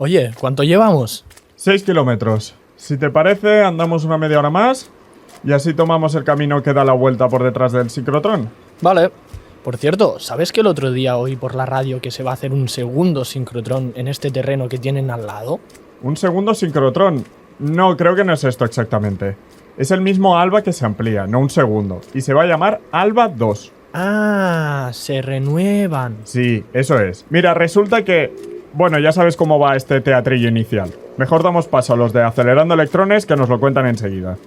Oye, ¿cuánto llevamos? 6 kilómetros. Si te parece, andamos una media hora más y así tomamos el camino que da la vuelta por detrás del sincrotrón. Vale. Por cierto, ¿sabes que el otro día oí por la radio que se va a hacer un segundo sincrotrón en este terreno que tienen al lado? ¿Un segundo sincrotrón? No, creo que no es esto exactamente. Es el mismo ALBA que se amplía, no un segundo. Y se va a llamar ALBA 2. Ah, se renuevan. Sí, eso es. Mira, resulta que... Bueno, ya sabes cómo va este teatrillo inicial. Mejor damos paso a los de Acelerando Electrones que nos lo cuentan enseguida.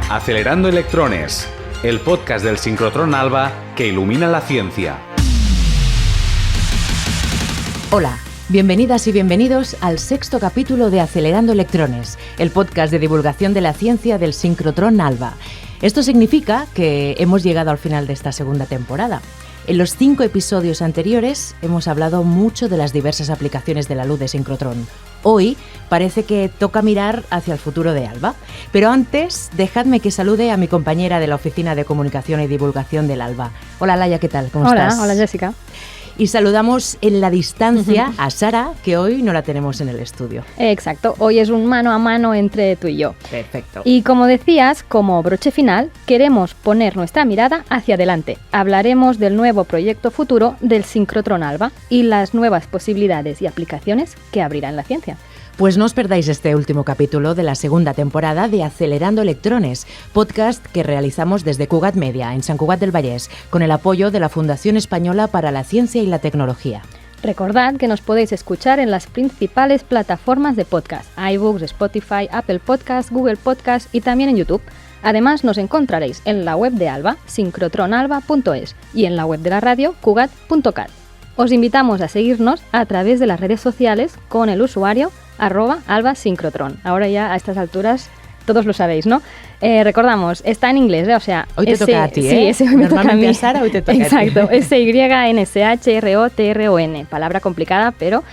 Acelerando Electrones, el podcast del sincrotrón ALBA que ilumina la ciencia. Hola, bienvenidas y bienvenidos al 6º capítulo de Acelerando Electrones, el podcast de divulgación de la ciencia del sincrotrón ALBA. Esto significa que hemos llegado al final de esta segunda temporada. En los 5 episodios anteriores hemos hablado mucho de las diversas aplicaciones de la luz de sincrotrón. Hoy parece que toca mirar hacia el futuro de ALBA. Pero antes, dejadme que salude a mi compañera de la Oficina de Comunicación y Divulgación del ALBA. Hola Laia, ¿qué tal? ¿Cómo estás? Hola Jessica. Y saludamos en la distancia a Sara, que hoy no la tenemos en el estudio. Exacto, hoy es un mano a mano entre tú y yo. Perfecto. Y como decías, como broche final, queremos poner nuestra mirada hacia adelante. Hablaremos del nuevo proyecto futuro del sincrotrón ALBA y las nuevas posibilidades y aplicaciones que abrirán la ciencia. Pues no os perdáis este último capítulo de la segunda temporada de Acelerando Electrones, podcast que realizamos desde Cugat Media, en Sant Cugat del Vallès, con el apoyo de la Fundación Española para la Ciencia y la Tecnología. Recordad que nos podéis escuchar en las principales plataformas de podcast, iBooks, Spotify, Apple Podcasts, Google Podcasts y también en YouTube. Además, nos encontraréis en la web de ALBA, sincrotronalba.es, y en la web de la radio, cugat.cat. Os invitamos a seguirnos a través de las redes sociales con el usuario @albasincrotron. Ahora ya a estas alturas todos lo sabéis, ¿no? Recordamos, está en inglés, o sea... Hoy te toca a ti, ¿eh? Sí, ese hoy me toca a mí. A Sara, hoy te toca Exacto, a ti. SYNSHROTRON. Palabra complicada, pero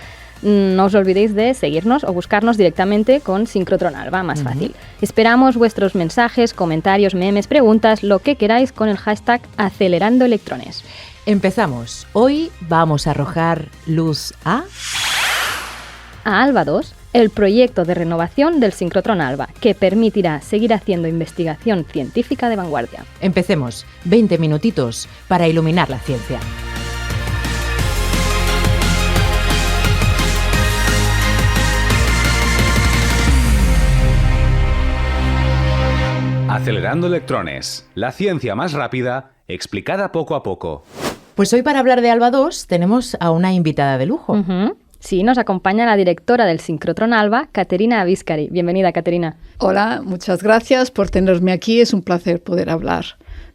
no os olvidéis de seguirnos o buscarnos directamente con Sincrotrón ALBA, más fácil. Esperamos vuestros mensajes, comentarios, memes, preguntas, lo que queráis con el hashtag Acelerando Electrones. Empezamos. Hoy vamos a arrojar luz a ALBA 2, el proyecto de renovación del sincrotrón ALBA, que permitirá seguir haciendo investigación científica de vanguardia. Empecemos. 20 minutitos para iluminar la ciencia. Acelerando Electrones, la ciencia más rápida, explicada poco a poco. Pues hoy para hablar de ALBA 2 tenemos a una invitada de lujo. Sí, nos acompaña la directora del sincrotrón ALBA, Caterina Aviscari. Bienvenida, Caterina. Hola, muchas gracias por tenerme aquí. Es un placer poder hablar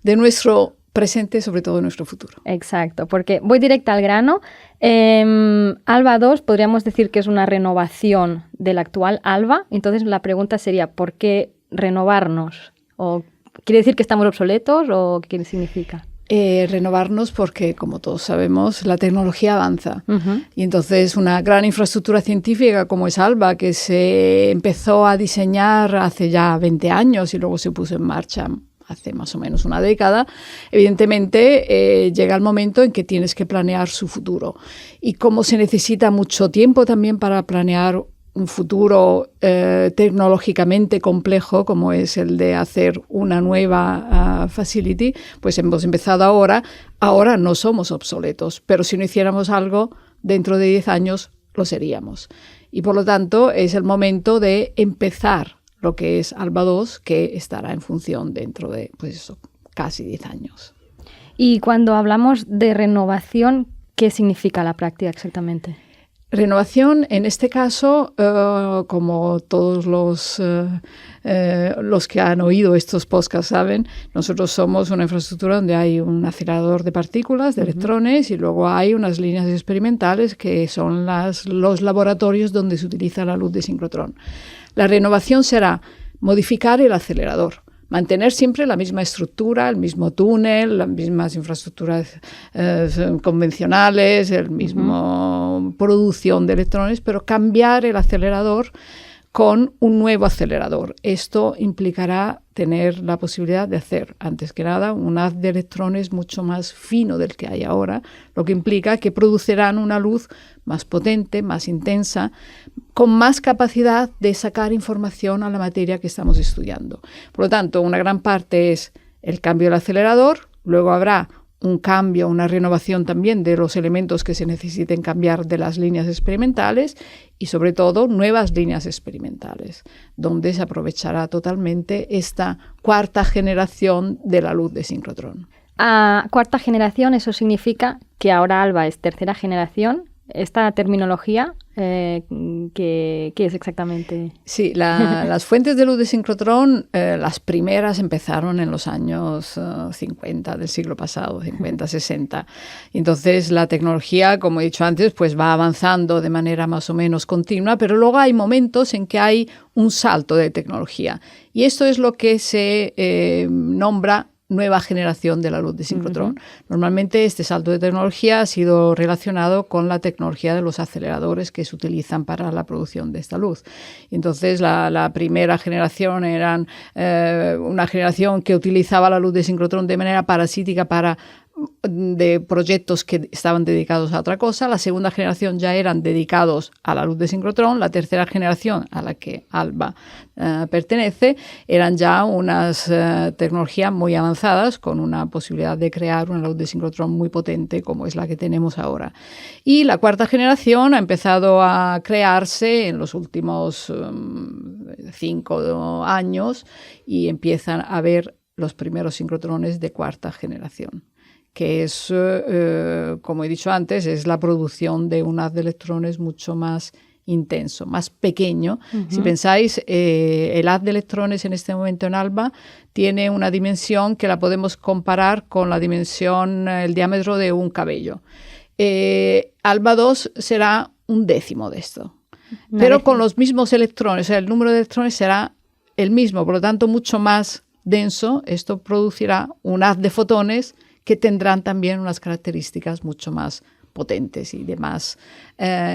de nuestro presente, sobre todo nuestro futuro. Exacto, porque voy directa al grano. ALBA 2 podríamos decir que es una renovación del actual ALBA. Entonces la pregunta sería, ¿por qué renovarnos? ¿O quiere decir que estamos obsoletos o qué significa? Renovarnos porque, como todos sabemos, la tecnología avanza. Y entonces una gran infraestructura científica como es ALBA, que se empezó a diseñar hace ya 20 años y luego se puso en marcha hace más o menos una década, evidentemente llega el momento en que tienes que planear su futuro. Y como se necesita mucho tiempo también para planear un futuro tecnológicamente complejo como es el de hacer una nueva facility, pues hemos empezado ahora. Ahora no somos obsoletos, pero si no hiciéramos algo, dentro de 10 años lo seríamos. Y por lo tanto es el momento de empezar lo que es ALBA 2, que estará en función dentro de pues eso, casi 10 años. Y cuando hablamos de renovación, ¿qué significa la práctica exactamente? Renovación, en este caso, como todos los que han oído estos podcasts saben, nosotros somos una infraestructura donde hay un acelerador de partículas, de electrones, y luego hay unas líneas experimentales que son los laboratorios donde se utiliza la luz de sincrotrón. La renovación será modificar el acelerador, mantener siempre la misma estructura, el mismo túnel, las mismas infraestructuras convencionales, el mismo producción de electrones, pero cambiar el acelerador con un nuevo acelerador. Esto implicará tener la posibilidad de hacer, antes que nada, un haz de electrones mucho más fino del que hay ahora, lo que implica que producirán una luz más potente, más intensa, con más capacidad de sacar información a la materia que estamos estudiando. Por lo tanto, una gran parte es el cambio del acelerador, luego habrá un cambio, una renovación también de los elementos que se necesiten cambiar de las líneas experimentales y sobre todo nuevas líneas experimentales, donde se aprovechará totalmente esta cuarta generación de la luz de sincrotrón. Cuarta generación, eso significa que ahora ALBA es tercera generación. Esta terminología, ¿qué es exactamente? Sí, las fuentes de luz de sincrotrón, las primeras empezaron en los años 50 del siglo pasado, 50, 60. Entonces la tecnología, como he dicho antes, pues va avanzando de manera más o menos continua, pero luego hay momentos en que hay un salto de tecnología. Y esto es lo que se nombra nueva generación de la luz de sincrotrón. Normalmente este salto de tecnología ha sido relacionado con la tecnología de los aceleradores que se utilizan para la producción de esta luz. Entonces la primera generación eran una generación que utilizaba la luz de sincrotrón de manera parasítica de proyectos que estaban dedicados a otra cosa. La segunda generación ya eran dedicados a la luz de sincrotrón. La tercera generación, a la que ALBA pertenece, eran ya unas tecnologías muy avanzadas con una posibilidad de crear una luz de sincrotrón muy potente como es la que tenemos ahora. Y la cuarta generación ha empezado a crearse en los últimos 5 años y empiezan a haber los primeros sincrotrones de cuarta generación, que es, como he dicho antes, es la producción de un haz de electrones mucho más intenso, más pequeño. Si pensáis, el haz de electrones en este momento en ALBA tiene una dimensión que la podemos comparar con la dimensión, el diámetro de un cabello. ALBA 2 será 1/10 de esto, pero con los mismos electrones, o sea, el número de electrones será el mismo, por lo tanto mucho más denso. Esto producirá un haz de fotones que tendrán también unas características mucho más potentes y de más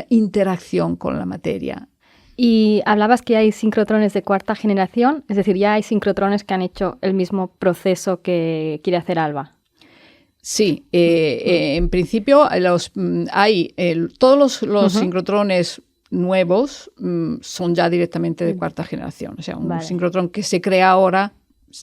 interacción con la materia. Y hablabas que hay sincrotrones de cuarta generación, es decir, ya hay sincrotrones que han hecho el mismo proceso que quiere hacer ALBA. Sí, en principio todos los sincrotrones nuevos son ya directamente de cuarta generación. O sea, un sincrotrón que se crea ahora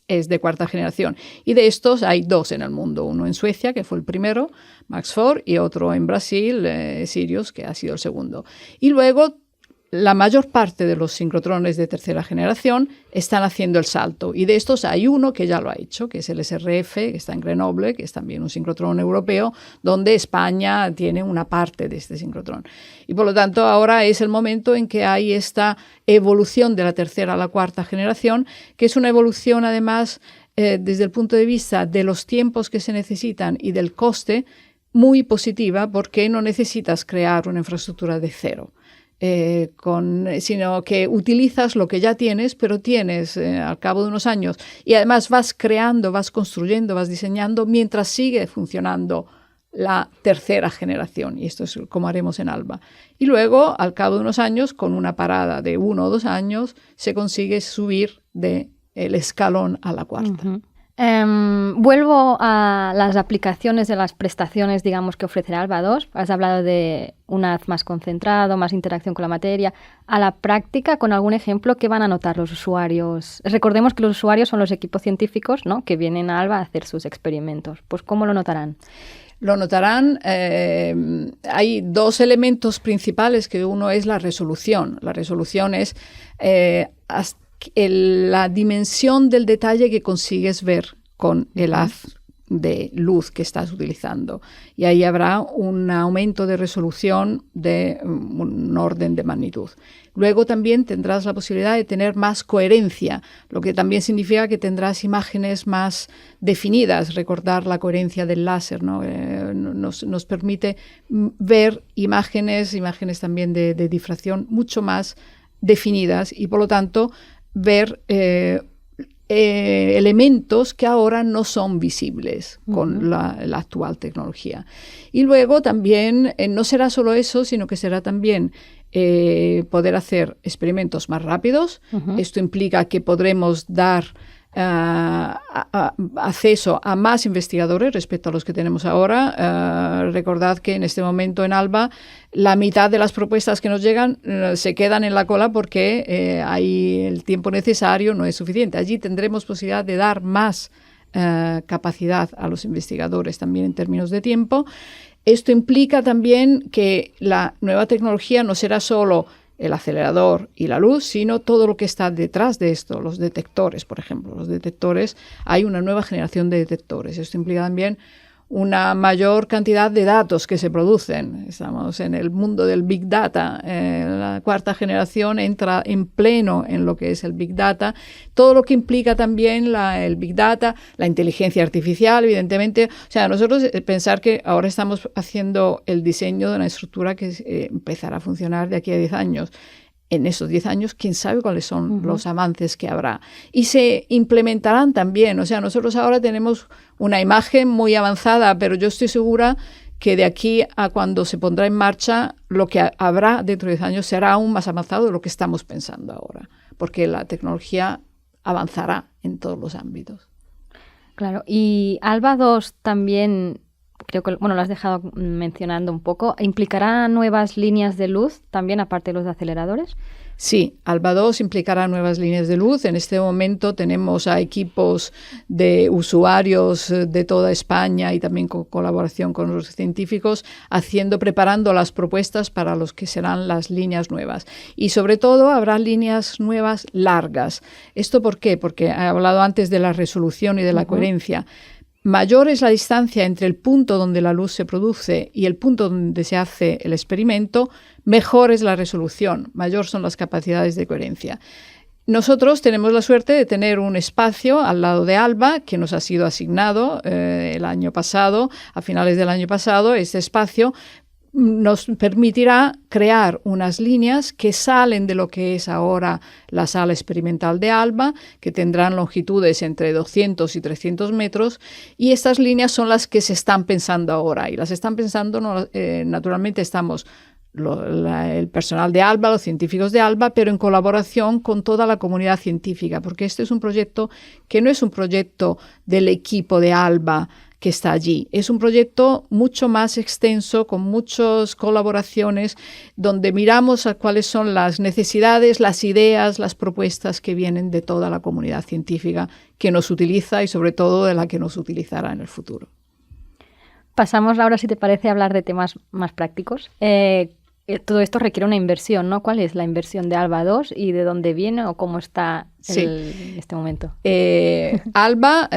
es de cuarta generación. Y de estos hay 2 en el mundo. Uno en Suecia, que fue el primero, Max IV, y otro en Brasil, Sirius, que ha sido el segundo. Y luego la mayor parte de los sincrotrones de tercera generación están haciendo el salto. Y de estos hay uno que ya lo ha hecho, que es el SRF, que está en Grenoble, que es también un sincrotrón europeo, donde España tiene una parte de este sincrotrón. Y por lo tanto ahora es el momento en que hay esta evolución de la tercera a la cuarta generación, que es una evolución además desde el punto de vista de los tiempos que se necesitan y del coste, muy positiva, porque no necesitas crear una infraestructura de cero. Sino que utilizas lo que ya tienes, pero tienes al cabo de unos años, y además vas creando, vas construyendo, vas diseñando mientras sigue funcionando la tercera generación, y esto es como haremos en ALBA. Y luego, al cabo de unos años, con una parada de 1 o 2 años, se consigue subir del escalón a la cuarta. Vuelvo a las aplicaciones de las prestaciones, digamos, que ofrecerá ALBA 2. Has hablado de un haz más concentrado, más interacción con la materia. A la práctica, con algún ejemplo, ¿qué van a notar los usuarios? Recordemos que los usuarios son los equipos científicos, ¿no?, que vienen a ALBA a hacer sus experimentos. Pues, ¿cómo lo notarán? Lo notarán, hay 2 elementos principales, que uno es la resolución. La resolución es la dimensión del detalle que consigues ver con el haz de luz que estás utilizando. Y ahí habrá un aumento de resolución de un orden de magnitud. Luego también tendrás la posibilidad de tener más coherencia, lo que también significa que tendrás imágenes más definidas. Recordar la coherencia del láser, ¿no? Nos permite ver imágenes también de difracción mucho más definidas y, por lo tanto, ver elementos que ahora no son visibles con la actual tecnología. Y luego también no será solo eso, sino que será también poder hacer experimentos más rápidos. Esto implica que podremos dar acceso a más investigadores respecto a los que tenemos ahora. Recordad que en este momento en ALBA la mitad de las propuestas que nos llegan se quedan en la cola porque ahí el tiempo necesario no es suficiente. Allí tendremos posibilidad de dar más capacidad a los investigadores también en términos de tiempo. Esto implica también que la nueva tecnología no será solo el acelerador y la luz, sino todo lo que está detrás de esto, los detectores, por ejemplo. Los detectores, hay una nueva generación de detectores. Esto implica también una mayor cantidad de datos que se producen. Estamos en el mundo del Big Data. La cuarta generación entra en pleno en lo que es el Big Data. Todo lo que implica también el Big Data, la inteligencia artificial, evidentemente. O sea, nosotros pensar que ahora estamos haciendo el diseño de una estructura que empezará a funcionar de aquí a 10 años. En esos 10 años, quién sabe cuáles son los avances que habrá. Y se implementarán también. O sea, nosotros ahora tenemos una imagen muy avanzada, pero yo estoy segura que de aquí a cuando se pondrá en marcha, lo que habrá dentro de 10 años será aún más avanzado de lo que estamos pensando ahora, porque la tecnología avanzará en todos los ámbitos. Claro, y ALBA 2 también, creo que lo has dejado mencionando un poco, ¿implicará nuevas líneas de luz también aparte de los de aceleradores? Sí, ALBA 2 implicará nuevas líneas de luz. En este momento tenemos a equipos de usuarios de toda España y también con colaboración con los científicos preparando las propuestas para los que serán las líneas nuevas. Y sobre todo habrá líneas nuevas largas. ¿Esto por qué? Porque he hablado antes de la resolución y de la coherencia. Mayor es la distancia entre el punto donde la luz se produce y el punto donde se hace el experimento, mejor es la resolución, mayor son las capacidades de coherencia. Nosotros tenemos la suerte de tener un espacio al lado de ALBA que nos ha sido asignado el año pasado, a finales del año pasado. Este espacio nos permitirá crear unas líneas que salen de lo que es ahora la sala experimental de ALBA, que tendrán longitudes entre 200 y 300 metros, y estas líneas son las que se están pensando ahora, y las están pensando, naturalmente estamos el personal de ALBA, los científicos de ALBA, pero en colaboración con toda la comunidad científica, porque este es un proyecto que no es un proyecto del equipo de ALBA que está allí. Es un proyecto mucho más extenso, con muchas colaboraciones, donde miramos a cuáles son las necesidades, las ideas, las propuestas que vienen de toda la comunidad científica que nos utiliza y sobre todo de la que nos utilizará en el futuro. Pasamos ahora, si te parece, a hablar de temas más prácticos. Todo esto requiere una inversión, ¿no? ¿Cuál es la inversión de ALBA 2 y de dónde viene o cómo está en este momento? ALBA,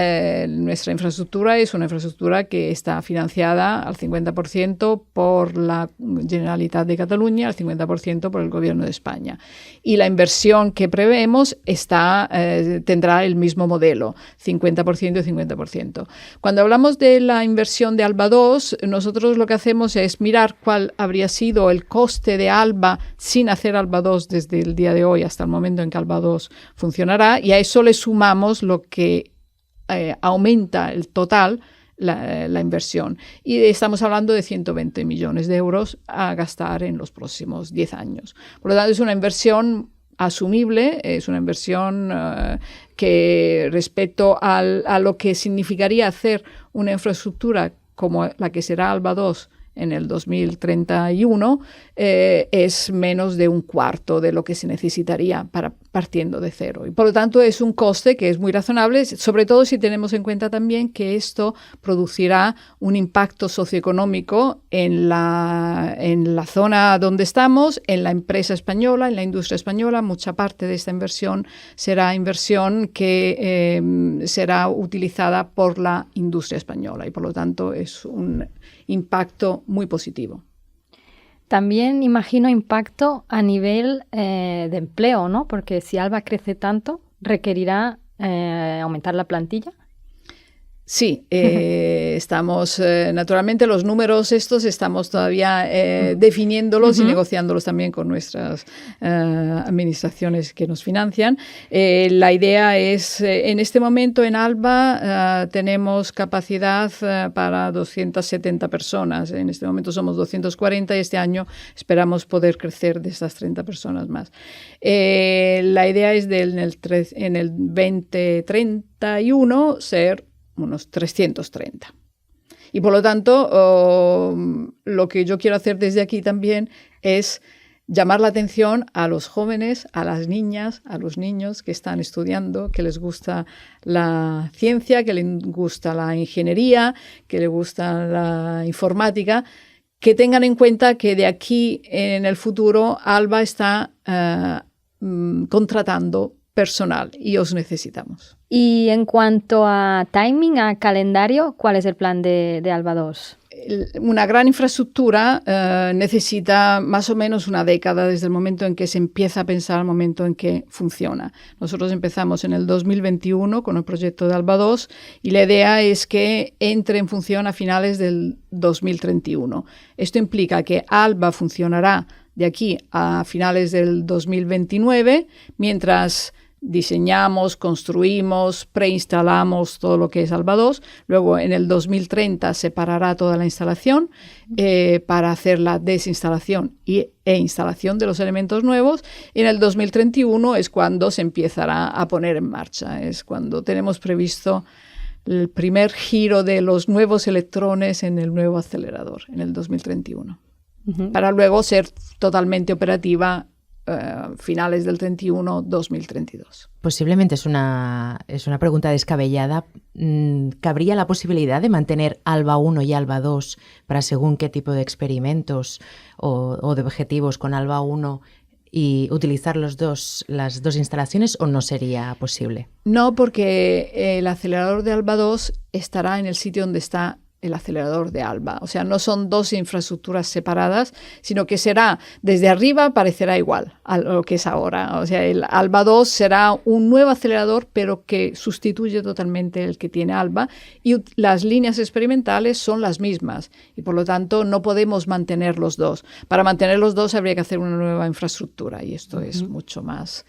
nuestra infraestructura, es una infraestructura que está financiada al 50% por la Generalitat de Cataluña, al 50% por el Gobierno de España. Y la inversión que prevemos tendrá el mismo modelo, 50% y 50%. Cuando hablamos de la inversión de ALBA 2, nosotros lo que hacemos es mirar cuál habría sido el coste de ALBA sin hacer ALBA 2 desde el día de hoy hasta el momento en que ALBA 2 funcionará, y a eso le sumamos lo que aumenta el total, la inversión. Y estamos hablando de 120 millones de euros a gastar en los próximos 10 años. Por lo tanto, es una inversión asumible, es una inversión que respecto a lo que significaría hacer una infraestructura como la que será ALBA 2 en el 2031, es menos de un cuarto de lo que se necesitaría partiendo de cero. Y por lo tanto es un coste que es muy razonable, sobre todo si tenemos en cuenta también que esto producirá un impacto socioeconómico en la zona donde estamos, en la empresa española, en la industria española. Mucha parte de esta inversión será inversión que será utilizada por la industria española y por lo tanto es un impacto muy positivo. También imagino impacto a nivel de empleo, ¿no? Porque si ALBA crece tanto, requerirá aumentar la plantilla. Sí, estamos, naturalmente los números estos estamos todavía definiéndolos y negociándolos también con nuestras administraciones que nos financian. La idea es, en este momento en ALBA tenemos capacidad para 270 personas. En este momento somos 240 y este año esperamos poder crecer de estas 30 personas más. La idea es en el 2031 ser unos 330. Y por lo tanto, lo que yo quiero hacer desde aquí también es llamar la atención a los jóvenes, a las niñas, a los niños que están estudiando, que les gusta la ciencia, que les gusta la ingeniería, que les gusta la informática, que tengan en cuenta que de aquí en el futuro ALBA está contratando personal y os necesitamos. Y en cuanto a timing, a calendario, ¿cuál es el plan de ALBA 2? Una gran infraestructura necesita más o menos una década desde el momento en que se empieza a pensar al momento en que funciona. Nosotros empezamos en el 2021 con el proyecto de ALBA 2 y la idea es que entre en función a finales del 2031. Esto implica que ALBA funcionará de aquí a finales del 2029, mientras diseñamos, construimos, preinstalamos todo lo que es ALBA 2. Luego, en el 2030, se parará toda la instalación para hacer la desinstalación e instalación de los elementos nuevos. Y en el 2031 es cuando se empezará a poner en marcha. Es cuando tenemos previsto el primer giro de los nuevos electrones en el nuevo acelerador, en el 2031. Para luego ser totalmente operativa finales del 31, 2032. Posiblemente es una pregunta descabellada. ¿Cabría la posibilidad de mantener ALBA 1 y ALBA 2 para según qué tipo de experimentos o de objetivos con ALBA 1 y utilizar las dos instalaciones, o no sería posible? No, porque el acelerador de ALBA 2 estará en el sitio donde está el acelerador de ALBA. O sea, no son dos infraestructuras separadas, sino que será, desde arriba parecerá igual a lo que es ahora. O sea, el ALBA 2 será un nuevo acelerador, pero que sustituye totalmente el que tiene ALBA, y las líneas experimentales son las mismas, y por lo tanto no podemos mantener los dos. Para mantener los dos habría que hacer una nueva infraestructura, y esto es mucho más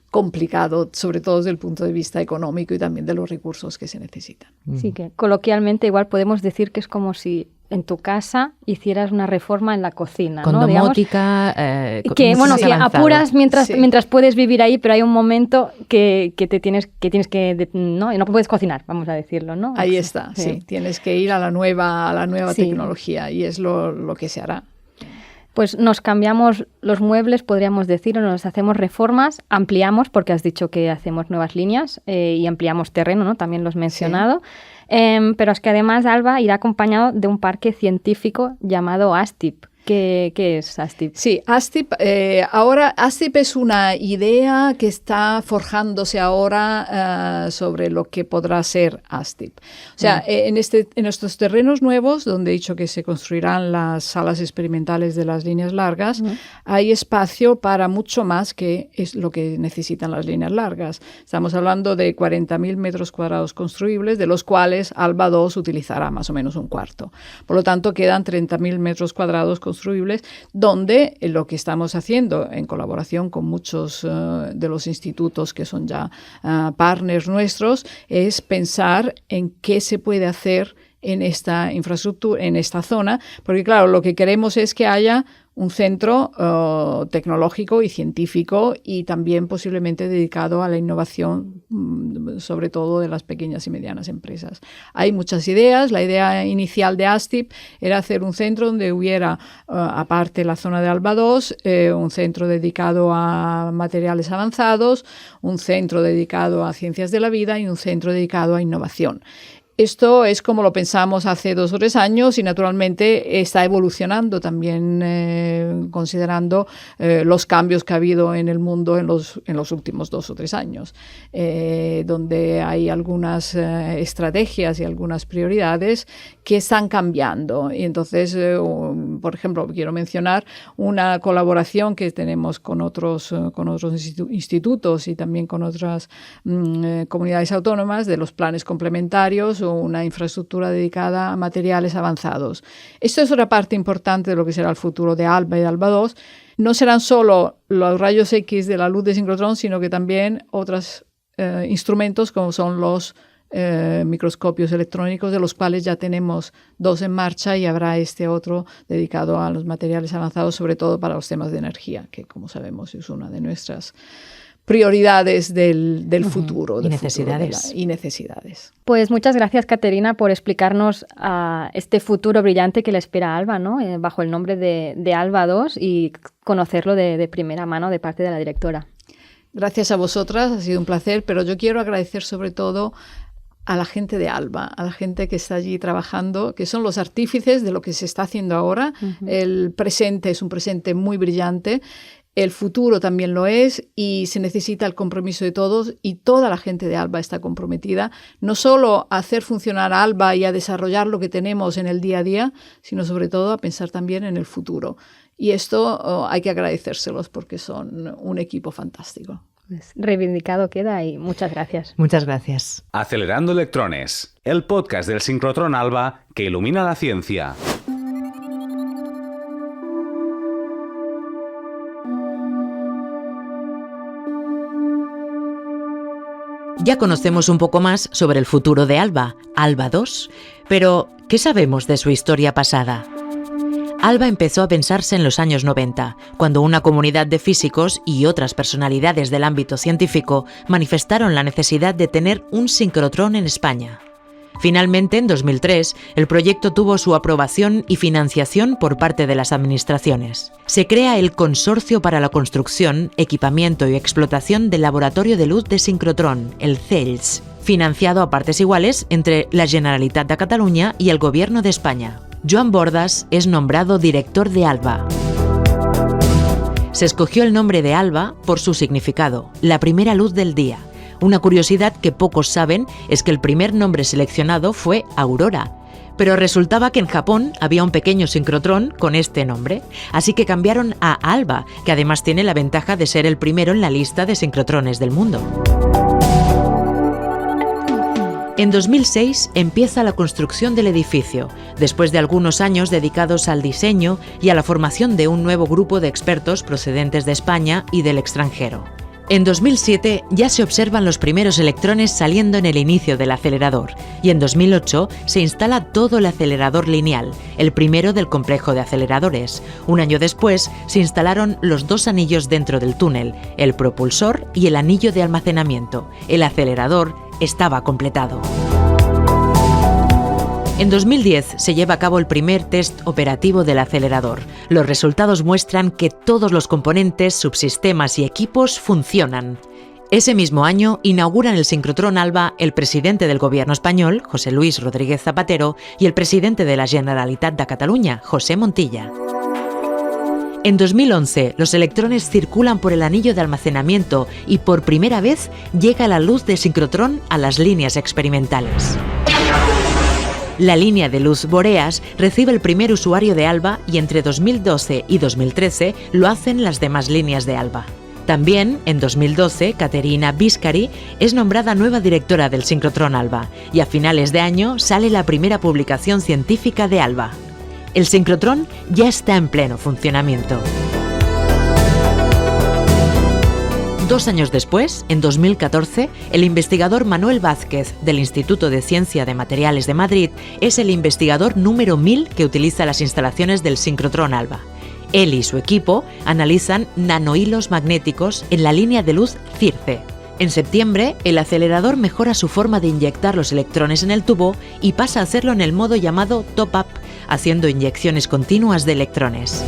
complicado, sobre todo desde el punto de vista económico y también de los recursos que se necesitan. Sí, que coloquialmente igual podemos decir que es como si en tu casa hicieras una reforma en la cocina, con ¿no? domótica, que bueno, que apuras mientras puedes vivir ahí, pero hay un momento que tienes que no, y no puedes cocinar, vamos a decirlo, ¿no? Ahí está, sí. Tienes que ir a la nueva tecnología, y es lo que se hará. Pues nos cambiamos los muebles, podríamos decir, o nos hacemos reformas, ampliamos, porque has dicho que hacemos nuevas líneas y ampliamos terreno, ¿no? También lo has mencionado. Sí. Pero es que además ALBA irá acompañado de un parque científico llamado ASTIP. ¿Qué es ASTIP? Sí, ASTIP, ahora ASTIP es una idea que está forjándose ahora sobre lo que podrá ser ASTIP. O sea, en estos terrenos nuevos, donde he dicho que se construirán las salas experimentales de las líneas largas, hay espacio para mucho más que es lo que necesitan las líneas largas. Estamos hablando de 40.000 metros cuadrados construibles, de los cuales ALBA 2 utilizará más o menos un cuarto. Por lo tanto, quedan 30.000 metros cuadrados construibles, donde lo que estamos haciendo en colaboración con muchos de los institutos que son ya partners nuestros es pensar en qué se puede hacer en esta infraestructura, en esta zona, porque claro, lo que queremos es que haya un centro tecnológico y científico, y también posiblemente dedicado a la innovación, sobre todo de las pequeñas y medianas empresas. Hay muchas ideas. La idea inicial de ASTIP era hacer un centro donde hubiera, aparte la zona de ALBA 2, un centro dedicado a materiales avanzados, un centro dedicado a ciencias de la vida y un centro dedicado a innovación. Esto es como lo pensamos hace 2 o 3 años, y naturalmente está evolucionando también considerando los cambios que ha habido en el mundo en los últimos 2 o 3 años, donde hay algunas estrategias y algunas prioridades que están cambiando. Y entonces, por ejemplo, quiero mencionar una colaboración que tenemos con otros institutos y también con otras comunidades autónomas de los planes complementarios, o una infraestructura dedicada a materiales avanzados. Esto es otra parte importante de lo que será el futuro de ALBA y de ALBA 2. No serán solo los rayos X de la luz de sincrotrón, sino que también otros instrumentos como son los microscopios electrónicos, de los cuales ya tenemos 2 en marcha, y habrá este otro dedicado a los materiales avanzados, sobre todo para los temas de energía, que como sabemos es una de nuestras prioridades del futuro. Y necesidades. Y necesidades. Pues muchas gracias, Caterina, por explicarnos este futuro brillante que le espera a ALBA, ¿no? Bajo el nombre de ALBA 2, y conocerlo de primera mano de parte de la directora. Gracias a vosotras, ha sido un placer, pero yo quiero agradecer sobre todo a la gente de ALBA, a la gente que está allí trabajando, que son los artífices de lo que se está haciendo ahora. El presente es un presente muy brillante, el futuro también lo es, y se necesita el compromiso de todos, y toda la gente de ALBA está comprometida, no solo a hacer funcionar a ALBA y a desarrollar lo que tenemos en el día a día, sino sobre todo a pensar también en el futuro. Y esto hay que agradecérselos porque son un equipo fantástico. Pues reivindicado queda, y muchas gracias. Muchas gracias. Acelerando Electrones, el podcast del sincrotrón ALBA que ilumina la ciencia. Ya conocemos un poco más sobre el futuro de ALBA, ALBA 2, pero ¿qué sabemos de su historia pasada? ALBA empezó a pensarse en los años 90, cuando una comunidad de físicos y otras personalidades del ámbito científico manifestaron la necesidad de tener un sincrotrón en España. Finalmente, en 2003, el proyecto tuvo su aprobación y financiación por parte de las administraciones. Se crea el Consorcio para la Construcción, Equipamiento y Explotación del Laboratorio de Luz de Sincrotrón, el CELS, financiado a partes iguales entre la Generalitat de Cataluña y el Gobierno de España. Joan Bordas es nombrado director de ALBA. Se escogió el nombre de ALBA por su significado, la primera luz del día. Una curiosidad que pocos saben es que el primer nombre seleccionado fue Aurora, pero resultaba que en Japón había un pequeño sincrotrón con este nombre, así que cambiaron a ALBA, que además tiene la ventaja de ser el primero en la lista de sincrotrones del mundo. En 2006 empieza la construcción del edificio, después de algunos años dedicados al diseño y a la formación de un nuevo grupo de expertos procedentes de España y del extranjero. En 2007 ya se observan los primeros electrones saliendo en el inicio del acelerador, y en 2008 se instala todo el acelerador lineal, el primero del complejo de aceleradores. Un año después se instalaron los 2 anillos dentro del túnel, el propulsor y el anillo de almacenamiento. El acelerador estaba completado. En 2010 se lleva a cabo el primer test operativo del acelerador. Los resultados muestran que todos los componentes, subsistemas y equipos funcionan. Ese mismo año inauguran el sincrotrón ALBA el presidente del Gobierno español, José Luis Rodríguez Zapatero, y el presidente de la Generalitat de Cataluña, José Montilla. En 2011, los electrones circulan por el anillo de almacenamiento y por primera vez llega la luz de sincrotrón a las líneas experimentales. La línea de luz Boreas recibe el primer usuario de ALBA y entre 2012 y 2013 lo hacen las demás líneas de ALBA. También, en 2012, Caterina Biscari es nombrada nueva directora del sincrotrón ALBA y a finales de año sale la primera publicación científica de ALBA. El sincrotrón ya está en pleno funcionamiento. 2 años después, en 2014, el investigador Manuel Vázquez del Instituto de Ciencia de Materiales de Madrid es el investigador número 1000 que utiliza las instalaciones del sincrotrón ALBA. Él y su equipo analizan nanohilos magnéticos en la línea de luz CIRCE. En septiembre, el acelerador mejora su forma de inyectar los electrones en el tubo y pasa a hacerlo en el modo llamado top-up, haciendo inyecciones continuas de electrones.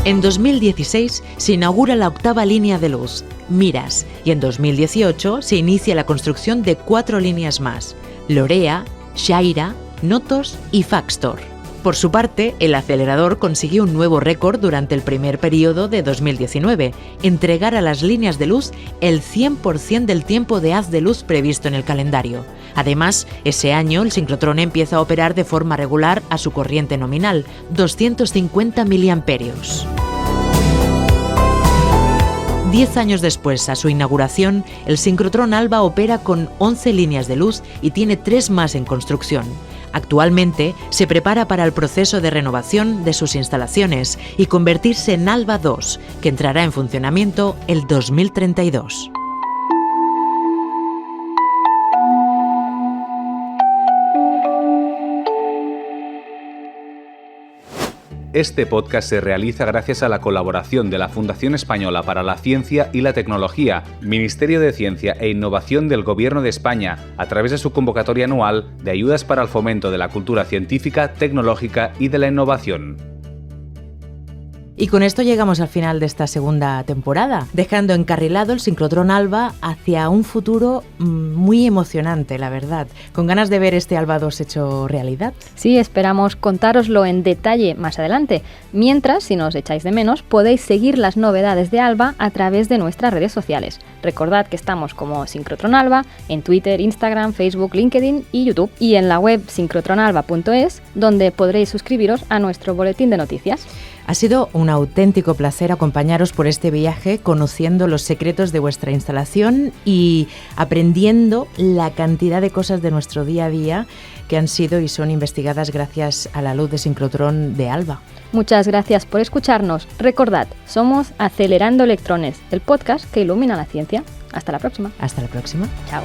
En 2016 se inaugura la 8ª línea de luz, Miras, y en 2018 se inicia la construcción de 4 líneas más, Lorea, Shaira, Notos y Faxtor. Por su parte, el acelerador consiguió un nuevo récord durante el primer periodo de 2019, entregar a las líneas de luz el 100% del tiempo de haz de luz previsto en el calendario. Además, ese año el sincrotrón empieza a operar de forma regular a su corriente nominal, 250 mA. 10 años después, a su inauguración, el sincrotrón Alba opera con 11 líneas de luz y tiene 3 más en construcción. Actualmente se prepara para el proceso de renovación de sus instalaciones y convertirse en Alba 2, que entrará en funcionamiento el 2032. Este podcast se realiza gracias a la colaboración de la Fundación Española para la Ciencia y la Tecnología, Ministerio de Ciencia e Innovación del Gobierno de España, a través de su convocatoria anual de ayudas para el fomento de la cultura científica, tecnológica y de la innovación. Y con esto llegamos al final de esta segunda temporada, dejando encarrilado el sincrotrón Alba hacia un futuro muy emocionante, la verdad. ¿Con ganas de ver este Alba 2 hecho realidad? Sí, esperamos contároslo en detalle más adelante. Mientras, si nos echáis de menos, podéis seguir las novedades de Alba a través de nuestras redes sociales. Recordad que estamos como Sincrotrón Alba en Twitter, Instagram, Facebook, LinkedIn y YouTube, y en la web sincrotronalba.es, donde podréis suscribiros a nuestro boletín de noticias. Ha sido un auténtico placer acompañaros por este viaje, conociendo los secretos de vuestra instalación y aprendiendo la cantidad de cosas de nuestro día a día que han sido y son investigadas gracias a la luz de sincrotrón de Alba. Muchas gracias por escucharnos. Recordad, somos Acelerando Electrones, el podcast que ilumina la ciencia. Hasta la próxima. Hasta la próxima. Chao.